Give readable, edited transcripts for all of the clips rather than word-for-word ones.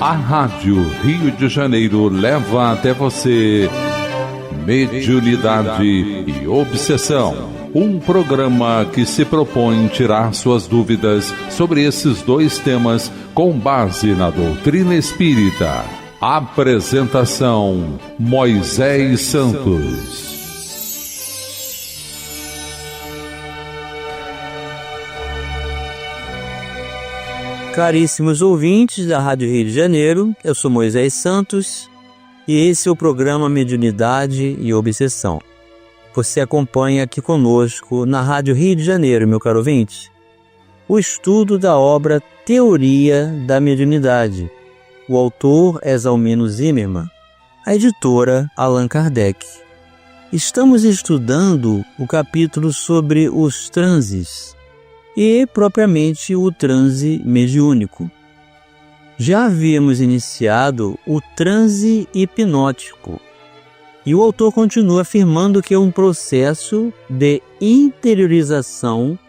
A Rádio Rio de Janeiro leva até você Mediunidade e Obsessão. Um programa que se propõe tirar suas dúvidas sobre esses dois temas com base na doutrina espírita. Apresentação: Moisés Santos. Caríssimos ouvintes da Rádio Rio de Janeiro, eu sou Moisés Santos e esse é o programa Mediunidade e Obsessão. Você acompanha aqui conosco na Rádio Rio de Janeiro, meu caro ouvinte, o estudo da obra Teoria da Mediunidade. O autor é Zalmino Zimmermann, a editora Allan Kardec. Estamos estudando o capítulo sobre os transes e, propriamente, o transe mediúnico. Já havíamos iniciado o transe hipnótico, e o autor continua afirmando que é um processo de interiorização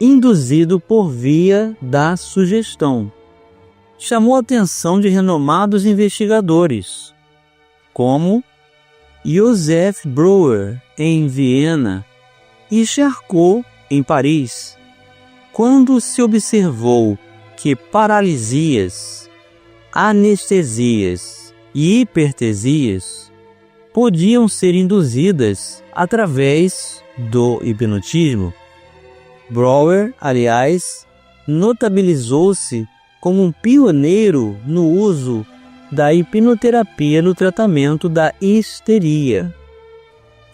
induzido por via da sugestão. Chamou a atenção de renomados investigadores, como Joseph Breuer, em Viena, e Charcot, em Paris, quando se observou que paralisias, anestesias e hipertesias podiam ser induzidas através do hipnotismo. Breuer, aliás, notabilizou-se como um pioneiro no uso da hipnoterapia no tratamento da histeria.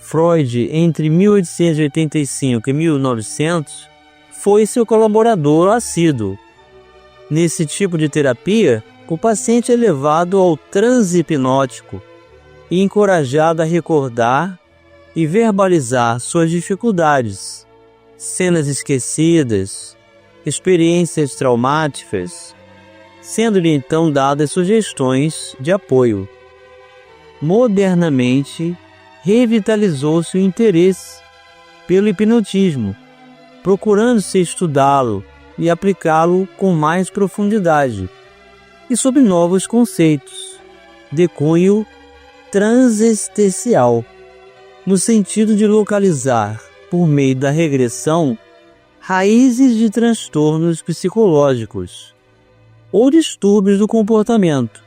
Freud, entre 1885 e 1900, foi seu colaborador assíduo. Nesse tipo de terapia, o paciente é levado ao transe hipnótico e encorajado a recordar e verbalizar suas dificuldades, cenas esquecidas, experiências traumáticas, sendo-lhe então dadas sugestões de apoio. Modernamente, revitalizou-se o interesse pelo hipnotismo, procurando-se estudá-lo e aplicá-lo com mais profundidade e sob novos conceitos, de cunho transestencial, no sentido de localizar, por meio da regressão, raízes de transtornos psicológicos ou distúrbios do comportamento,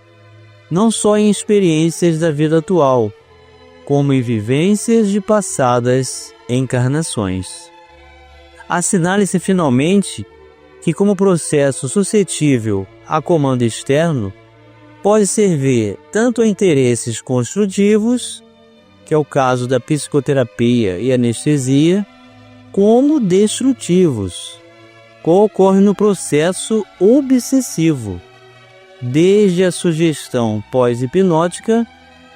não só em experiências da vida atual, como em vivências de passadas encarnações. Assinale-se finalmente que, como processo suscetível a comando externo, pode servir tanto a interesses construtivos, que é o caso da psicoterapia e anestesia, como destrutivos, como ocorre no processo obsessivo, desde a sugestão pós-hipnótica,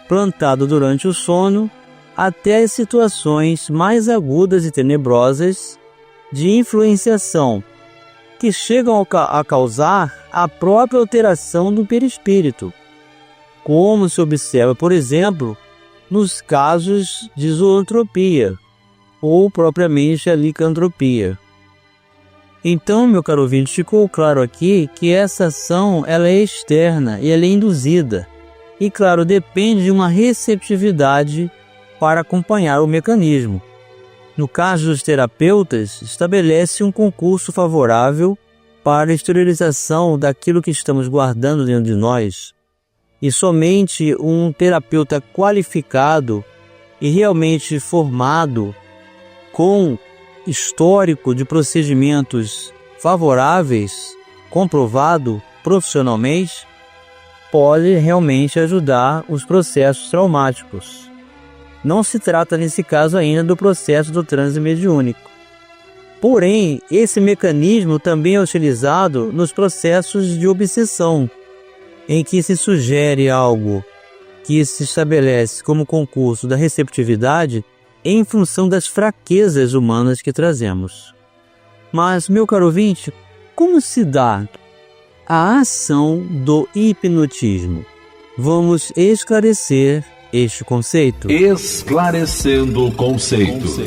plantada durante o sono, até as situações mais agudas e tenebrosas de influenciação, que chegam a causar a própria alteração do perispírito, como se observa, por exemplo, nos casos de zoantropia, ou propriamente a licantropia. Então, meu caro ouvinte, ficou claro aqui que essa ação ela é externa e ela é induzida, e claro, depende de uma receptividade para acompanhar o mecanismo. No caso dos terapeutas, estabelece um concurso favorável para a exteriorização daquilo que estamos guardando dentro de nós. E somente um terapeuta qualificado e realmente formado, com histórico de procedimentos favoráveis, comprovado profissionalmente, pode realmente ajudar os processos traumáticos. Não se trata, nesse caso ainda, do processo do transe mediúnico. Porém, esse mecanismo também é utilizado nos processos de obsessão, em que se sugere algo que se estabelece como concurso da receptividade em função das fraquezas humanas que trazemos. Mas, meu caro ouvinte, como se dá a ação do hipnotismo? Vamos esclarecer este conceito. Esclarecendo conceitos.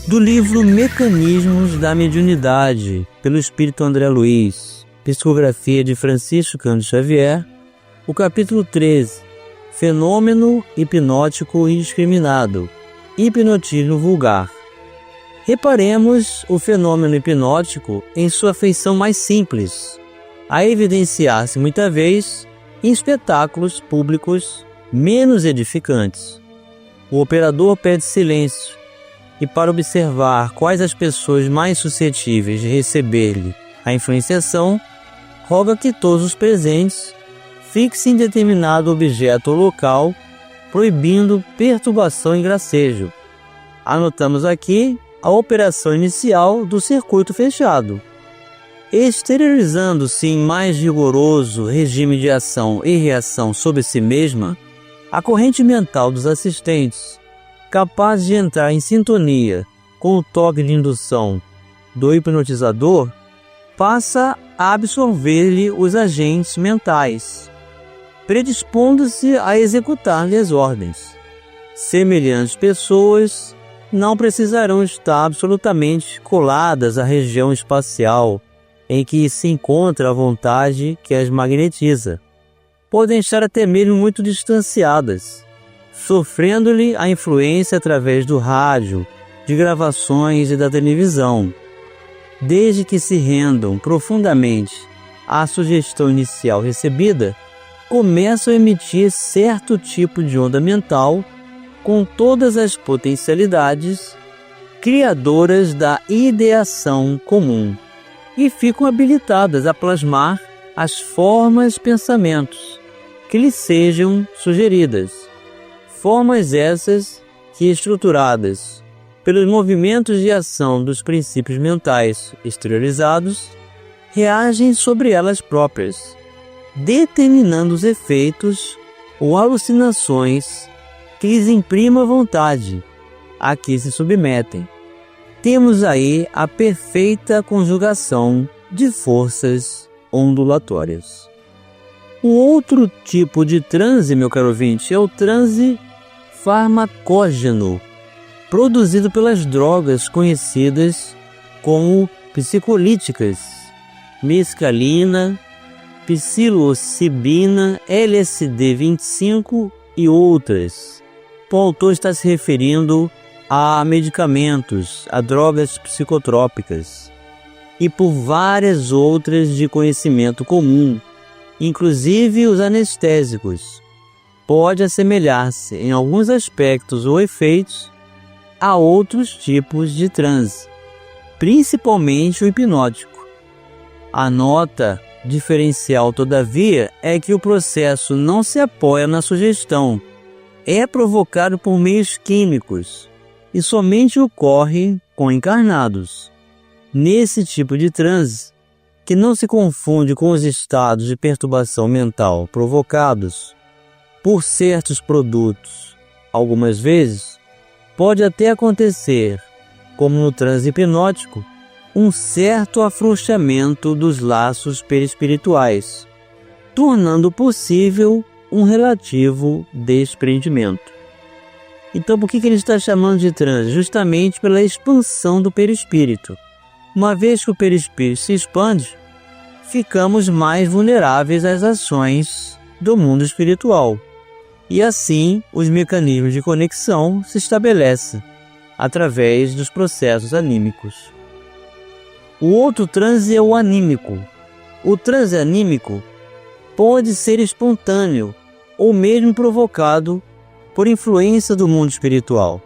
Do livro Mecanismos da Mediunidade, pelo espírito André Luiz, psicografia de Francisco Cândido Xavier, o capítulo 13, Fenômeno hipnótico indiscriminado, hipnotismo vulgar. Reparemos o fenômeno hipnótico em sua feição mais simples, a evidenciar-se muita vez em espetáculos públicos menos edificantes. O operador pede silêncio e, para observar quais as pessoas mais suscetíveis de receber-lhe a influenciação, roga que todos os presentes fixem determinado objeto ou local, proibindo perturbação e gracejo. Anotamos aqui a operação inicial do circuito fechado. Exteriorizando-se em mais rigoroso regime de ação e reação sobre si mesma, a corrente mental dos assistentes, capaz de entrar em sintonia com o toque de indução do hipnotizador, passa a absorver-lhe os agentes mentais, predispondo-se a executar-lhe as ordens. Semelhantes pessoas não precisarão estar absolutamente coladas à região espacial em que se encontra a vontade que as magnetiza. Podem estar até mesmo muito distanciadas, sofrendo-lhe a influência através do rádio, de gravações e da televisão. Desde que se rendam profundamente à sugestão inicial recebida, começam a emitir certo tipo de onda mental com todas as potencialidades criadoras da ideação comum e ficam habilitadas a plasmar as formas pensamentos que lhes sejam sugeridas. Formas essas que, estruturadas pelos movimentos de ação dos princípios mentais exteriorizados, reagem sobre elas próprias, determinando os efeitos ou alucinações que lhes imprima vontade a que se submetem. Temos aí a perfeita conjugação de forças ondulatórias. O outro tipo de transe, meu caro ouvinte, é o transe farmacógeno, produzido pelas drogas conhecidas como psicolíticas, mescalina, psilocibina, LSD-25 e outras. O autor está se referindo a medicamentos, a drogas psicotrópicas e por várias outras de conhecimento comum, inclusive os anestésicos. Pode assemelhar-se em alguns aspectos ou efeitos a outros tipos de transe, principalmente o hipnótico. A nota diferencial, todavia, é que o processo não se apoia na sugestão, é provocado por meios químicos e somente ocorre com encarnados. Nesse tipo de transe, que não se confunde com os estados de perturbação mental provocados por certos produtos, algumas vezes, pode até acontecer, como no transe hipnótico, um certo afrouxamento dos laços perispirituais, tornando possível um relativo desprendimento. Então, por que ele está chamando de transe? Justamente pela expansão do perispírito. Uma vez que o perispírito se expande, ficamos mais vulneráveis às ações do mundo espiritual. E assim, os mecanismos de conexão se estabelecem através dos processos anímicos. O outro transe é o anímico. O transe anímico pode ser espontâneo ou mesmo provocado por influência do mundo espiritual.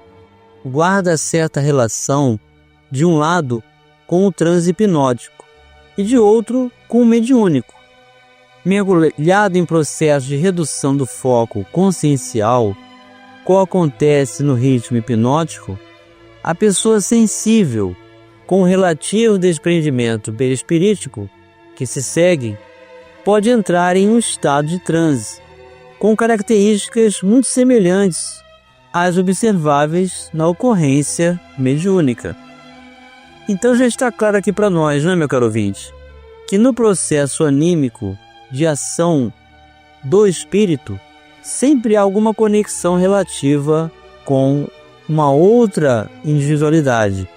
Guarda certa relação, de um lado, com o transe hipnótico e de outro, com o mediúnico. Mergulhado em processo de redução do foco consciencial, qual acontece no ritmo hipnótico, a pessoa sensível, com o relativo desprendimento perispirítico que se segue, pode entrar em um estado de transe, com características muito semelhantes às observáveis na ocorrência mediúnica. Então já está claro aqui para nós, não é, meu caro ouvinte, que no processo anímico de ação do espírito, sempre há alguma conexão relativa com uma outra individualidade.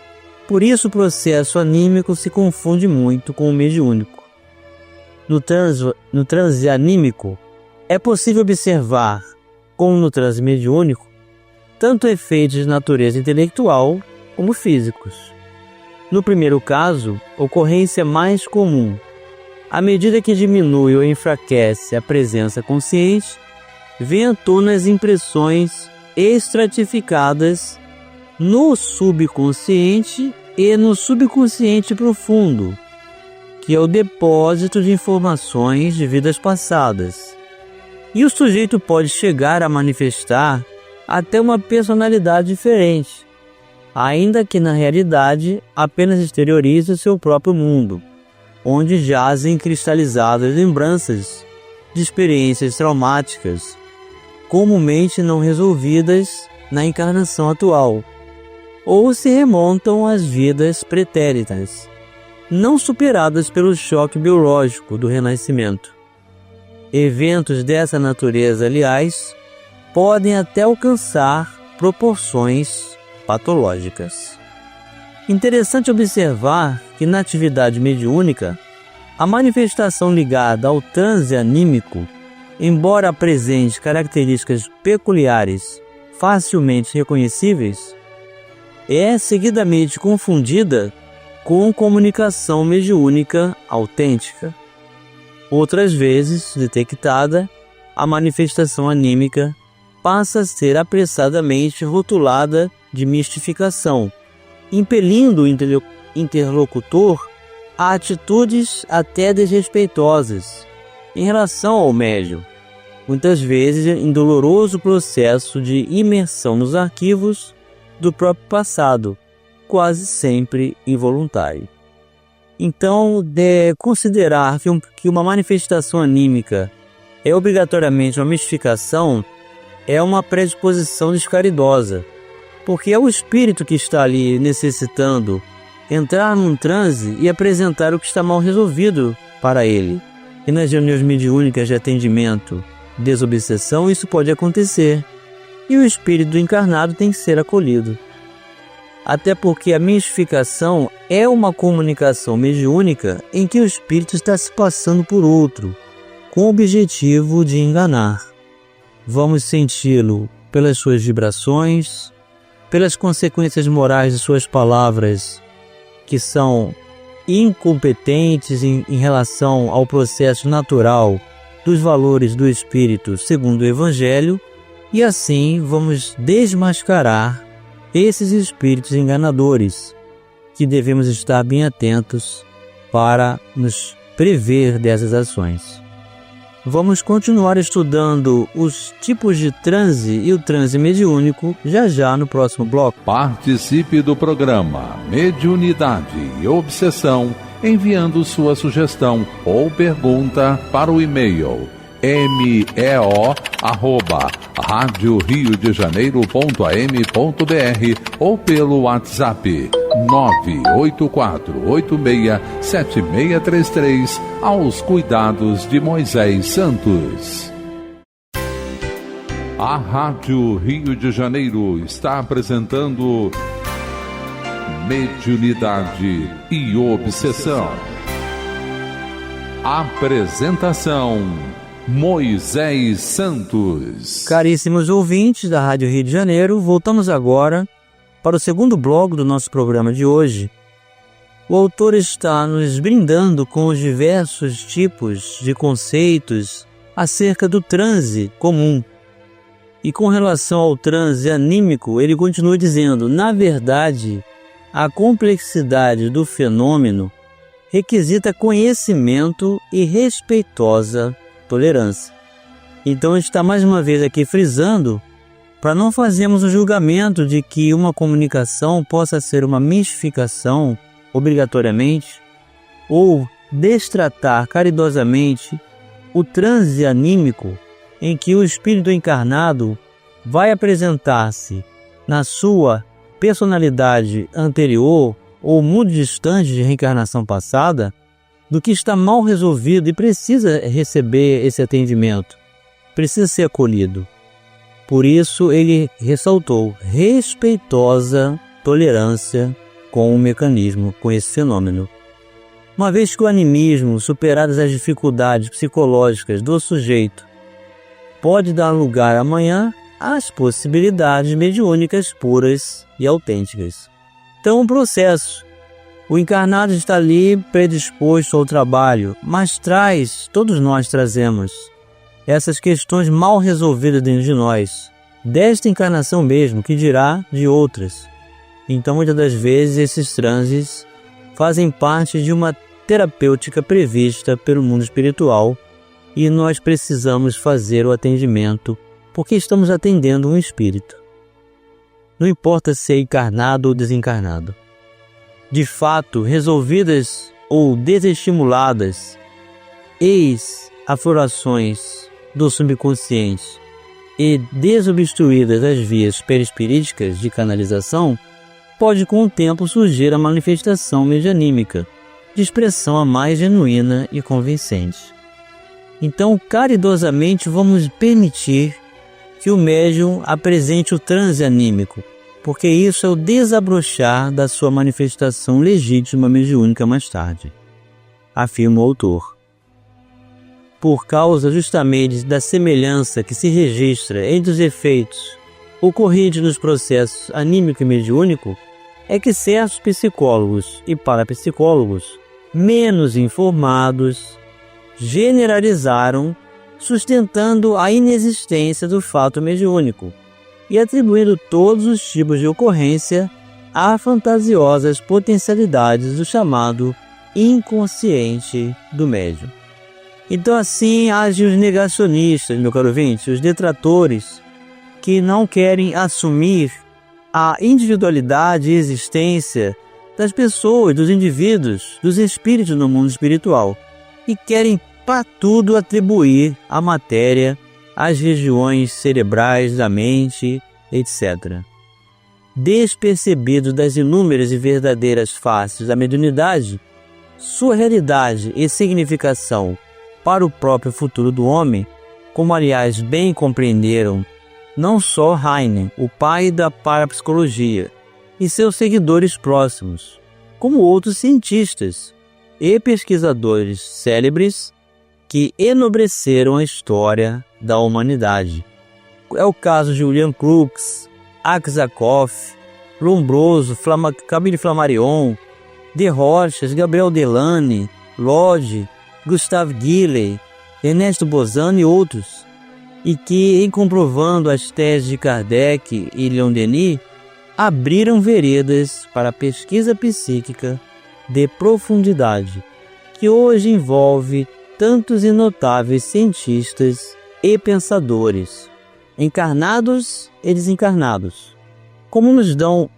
Por isso o processo anímico se confunde muito com o mediúnico. no transe anímico, é possível observar, como no transe mediúnico, tanto efeitos de natureza intelectual como físicos. No primeiro caso, ocorrência mais comum. À medida que diminui ou enfraquece a presença consciente, vem à tona as impressões estratificadas no subconsciente e no subconsciente profundo, que é o depósito de informações de vidas passadas. E o sujeito pode chegar a manifestar até uma personalidade diferente, ainda que na realidade apenas exteriorize o seu próprio mundo, onde jazem cristalizadas lembranças de experiências traumáticas, comumente não resolvidas na encarnação atual, ou se remontam às vidas pretéritas, não superadas pelo choque biológico do renascimento. Eventos dessa natureza, aliás, podem até alcançar proporções patológicas. Interessante observar que na atividade mediúnica, a manifestação ligada ao transe anímico, embora apresente características peculiares facilmente reconhecíveis, é seguidamente confundida com comunicação mediúnica autêntica. Outras vezes, detectada, a manifestação anímica passa a ser apressadamente rotulada de mistificação, impelindo o interlocutor a atitudes até desrespeitosas em relação ao médium, muitas vezes em doloroso processo de imersão nos arquivos do próprio passado, quase sempre involuntário. Então, considerar que uma manifestação anímica é obrigatoriamente uma mistificação é uma predisposição descaridosa, porque é o espírito que está ali necessitando entrar num transe e apresentar o que está mal resolvido para ele. E nas reuniões mediúnicas de atendimento, desobsessão, isso pode acontecer, e o espírito do encarnado tem que ser acolhido. Até porque a mistificação é uma comunicação mediúnica em que o espírito está se passando por outro, com o objetivo de enganar. Vamos senti-lo pelas suas vibrações, pelas consequências morais de suas palavras, que são incompetentes em relação ao processo natural dos valores do espírito segundo o Evangelho, e assim vamos desmascarar esses espíritos enganadores, que devemos estar bem atentos para nos prever dessas ações. Vamos continuar estudando os tipos de transe e o transe mediúnico já no próximo bloco. Participe do programa Mediunidade e Obsessão enviando sua sugestão ou pergunta para o e-mail meo@radioriodejaneiro.am.br ou pelo WhatsApp 984867633 aos cuidados de Moisés Santos. A Rádio Rio de Janeiro está apresentando Mediunidade e Obsessão. Apresentação Moisés Santos. Caríssimos ouvintes da Rádio Rio de Janeiro, voltamos agora para o segundo bloco do nosso programa de hoje. O autor está nos brindando com os diversos tipos de conceitos acerca do transe comum. E com relação ao transe anímico, ele continua dizendo: na verdade, a complexidade do fenômeno requisita conhecimento e respeitosa tolerância. Então está mais uma vez aqui frisando para não fazermos o julgamento de que uma comunicação possa ser uma mistificação obrigatoriamente, ou destratar caridosamente o transe anímico em que o espírito encarnado vai apresentar-se na sua personalidade anterior ou muito distante de reencarnação passada, do que está mal resolvido e precisa receber esse atendimento, precisa ser acolhido. Por isso ele ressaltou respeitosa tolerância com o mecanismo, com esse fenômeno. Uma vez que o animismo, superadas as dificuldades psicológicas do sujeito, pode dar lugar amanhã às possibilidades mediúnicas puras e autênticas. Então, um processo. O encarnado está ali predisposto ao trabalho, mas todos nós trazemos essas questões mal resolvidas dentro de nós, desta encarnação mesmo, que dirá de outras. Então, muitas das vezes, esses transes fazem parte de uma terapêutica prevista pelo mundo espiritual e nós precisamos fazer o atendimento porque estamos atendendo um espírito. Não importa se é encarnado ou desencarnado. De fato, resolvidas ou desestimuladas ex-aflorações do subconsciente e desobstruídas as vias perispiríticas de canalização, pode com o tempo surgir a manifestação medianímica, de expressão a mais genuína e convincente. Então, caridosamente, vamos permitir que o médium apresente o transe anímico, porque isso é o desabrochar da sua manifestação legítima mediúnica mais tarde, afirma o autor. Por causa justamente da semelhança que se registra entre os efeitos ocorridos nos processos anímico e mediúnico, é que certos psicólogos e parapsicólogos menos informados generalizaram, sustentando a inexistência do fato mediúnico e atribuindo todos os tipos de ocorrência a fantasiosas potencialidades do chamado inconsciente do médium. Então assim agem os negacionistas, meu caro ouvinte, os detratores que não querem assumir a individualidade e existência das pessoas, dos indivíduos, dos espíritos no mundo espiritual e querem para tudo atribuir a matéria às regiões cerebrais da mente, etc. Despercebido das inúmeras e verdadeiras faces da mediunidade, sua realidade e significação para o próprio futuro do homem, como aliás bem compreenderam não só Heine, o pai da parapsicologia, e seus seguidores próximos, como outros cientistas e pesquisadores célebres que enobreceram a história da humanidade. É o caso de William Crookes, Aksakov, Lombroso, Camille Flammarion, De Rochas, Gabriel Delany, Lodge, Gustave Gilley, Ernesto Bozano e outros, e que, em comprovando as teses de Kardec e Leon Denis, abriram veredas para a pesquisa psíquica de profundidade, que hoje envolve tantos e notáveis cientistas e pensadores, encarnados e desencarnados, como nos dão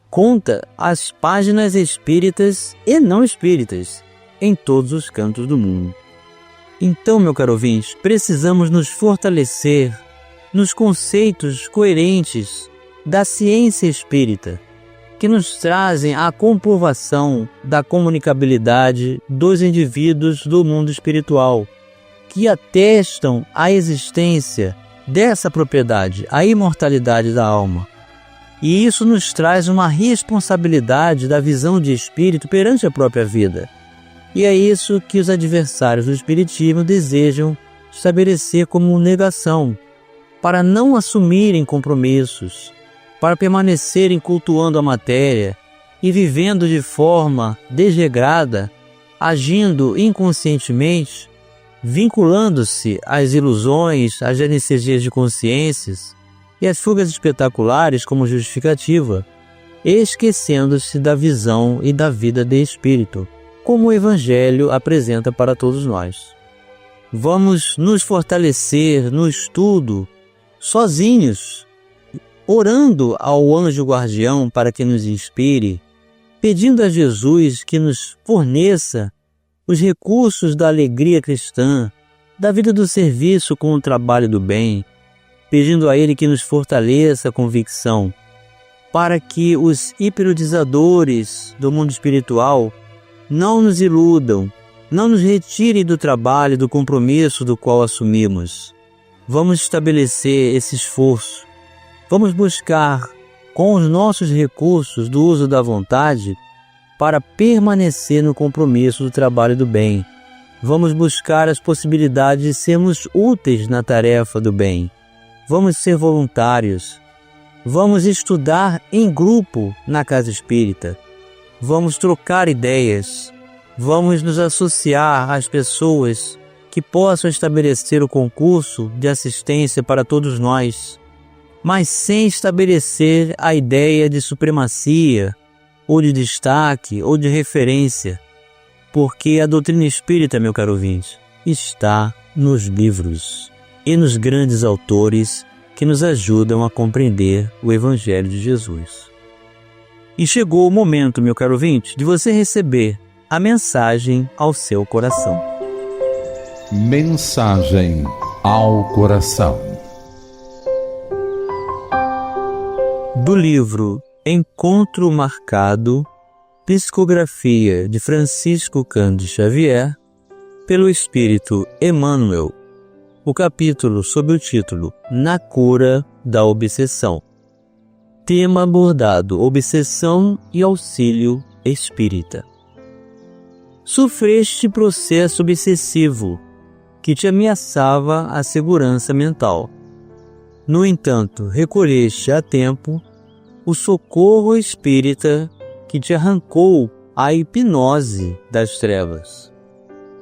conta as páginas espíritas e não espíritas em todos os cantos do mundo. Então, meu caro ouvinte, precisamos nos fortalecer nos conceitos coerentes da ciência espírita, que nos trazem a comprovação da comunicabilidade dos indivíduos do mundo espiritual, que atestam a existência dessa propriedade, a imortalidade da alma. E isso nos traz uma responsabilidade da visão de espírito perante a própria vida. E é isso que os adversários do espiritismo desejam estabelecer como negação, para não assumirem compromissos, para permanecerem cultuando a matéria e vivendo de forma desregrada, agindo inconscientemente, vinculando-se às ilusões, às anestesias de consciências e às fugas espetaculares como justificativa, esquecendo-se da visão e da vida de espírito, como o Evangelho apresenta para todos nós. Vamos nos fortalecer no estudo, sozinhos, orando ao anjo guardião para que nos inspire, pedindo a Jesus que nos forneça os recursos da alegria cristã, da vida do serviço com o trabalho do bem, pedindo a Ele que nos fortaleça a convicção, para que os hipnotizadores do mundo espiritual não nos iludam, não nos retirem do trabalho, do compromisso do qual assumimos. Vamos estabelecer esse esforço. Vamos buscar, com os nossos recursos do uso da vontade, para permanecer no compromisso do trabalho do bem. Vamos buscar as possibilidades de sermos úteis na tarefa do bem. Vamos ser voluntários. Vamos estudar em grupo na casa espírita. Vamos trocar ideias. Vamos nos associar às pessoas que possam estabelecer o concurso de assistência para todos nós, mas sem estabelecer a ideia de supremacia, ou de destaque, ou de referência, porque a doutrina espírita, meu caro ouvinte, está nos livros e nos grandes autores que nos ajudam a compreender o Evangelho de Jesus. E chegou o momento, meu caro ouvinte, de você receber a mensagem ao seu coração. Mensagem ao coração. Do livro Encontro Marcado, psicografia de Francisco Cândido Xavier, pelo Espírito Emmanuel, o capítulo sob o título Na Cura da Obsessão. Tema abordado: Obsessão e Auxílio Espírita. Sofreste processo obsessivo que te ameaçava a segurança mental. No entanto, recolheste a tempo o socorro espírita que te arrancou a hipnose das trevas.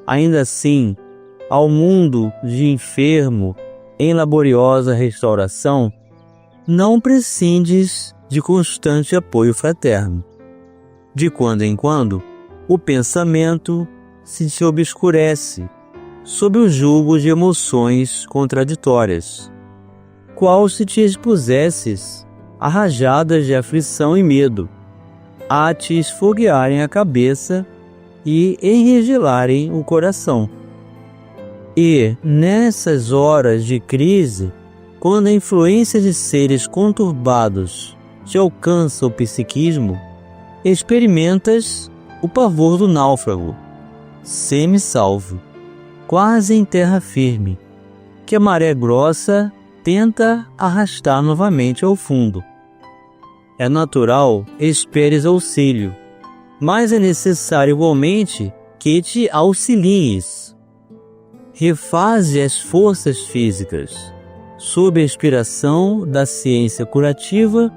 Ainda assim, ao mundo de enfermo em laboriosa restauração, não prescindes de constante apoio fraterno. De quando em quando, o pensamento se te obscurece sob o jugo de emoções contraditórias, qual se te expusesses a rajadas de aflição e medo, a te esfoguearem a cabeça e enregelarem o coração. E, nessas horas de crise, quando a influência de seres conturbados te alcança o psiquismo, experimentas o pavor do náufrago, semi-salvo, quase em terra firme, que a maré grossa tenta arrastar novamente ao fundo. É natural esperes auxílio, mas é necessário igualmente que te auxilies. Refaze as forças físicas, sob a inspiração da ciência curativa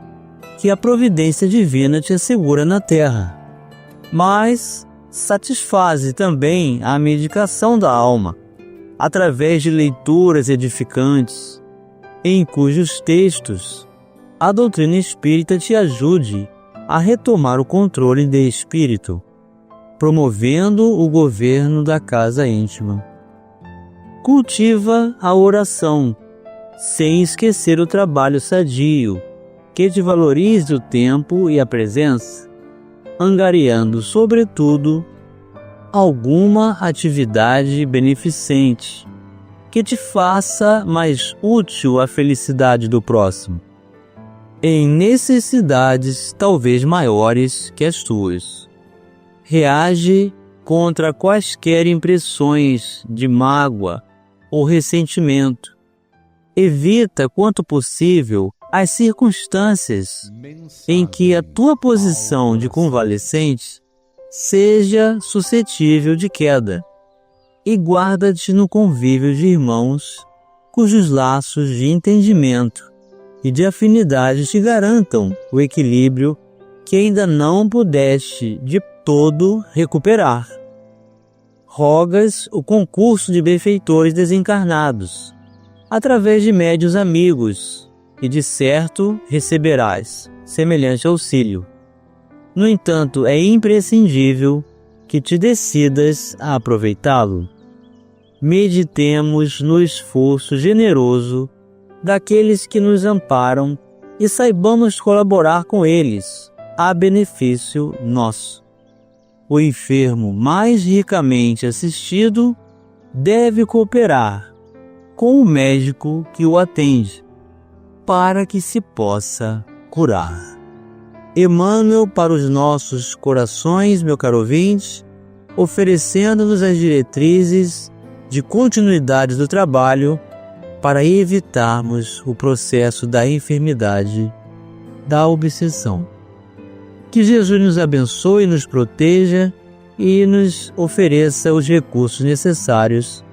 que a providência divina te assegura na terra. Mas satisfaze também a medicação da alma, através de leituras edificantes, em cujos textos a doutrina espírita te ajude a retomar o controle de espírito, promovendo o governo da casa íntima. Cultiva a oração, sem esquecer o trabalho sadio, que te valorize o tempo e a presença, angariando, sobretudo, alguma atividade beneficente que te faça mais útil à felicidade do próximo, em necessidades talvez maiores que as tuas. Reage contra quaisquer impressões de mágoa ou ressentimento. Evita, quanto possível, as circunstâncias em que a tua posição de convalescente seja suscetível de queda, e guarda-te no convívio de irmãos cujos laços de entendimento e de afinidade te garantam o equilíbrio que ainda não pudeste de todo recuperar. Rogas o concurso de benfeitores desencarnados, através de médios amigos, e de certo receberás semelhante auxílio. No entanto, é imprescindível que te decidas a aproveitá-lo. Meditemos no esforço generoso daqueles que nos amparam e saibamos colaborar com eles a benefício nosso. O enfermo mais ricamente assistido deve cooperar com o médico que o atende, para que se possa curar. Emmanuel para os nossos corações, meu caro ouvinte, oferecendo-nos as diretrizes de continuidade do trabalho para evitarmos o processo da enfermidade, da obsessão. Que Jesus nos abençoe, nos proteja e nos ofereça os recursos necessários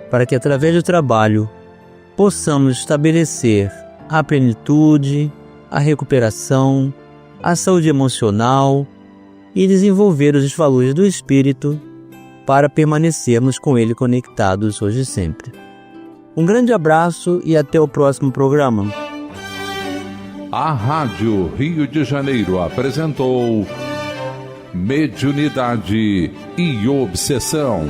para que, através do trabalho, possamos estabelecer a plenitude, a recuperação, a saúde emocional e desenvolver os valores do Espírito para permanecermos com Ele conectados hoje e sempre. Um grande abraço e até o próximo programa. A Rádio Rio de Janeiro apresentou Mediunidade e Obsessão.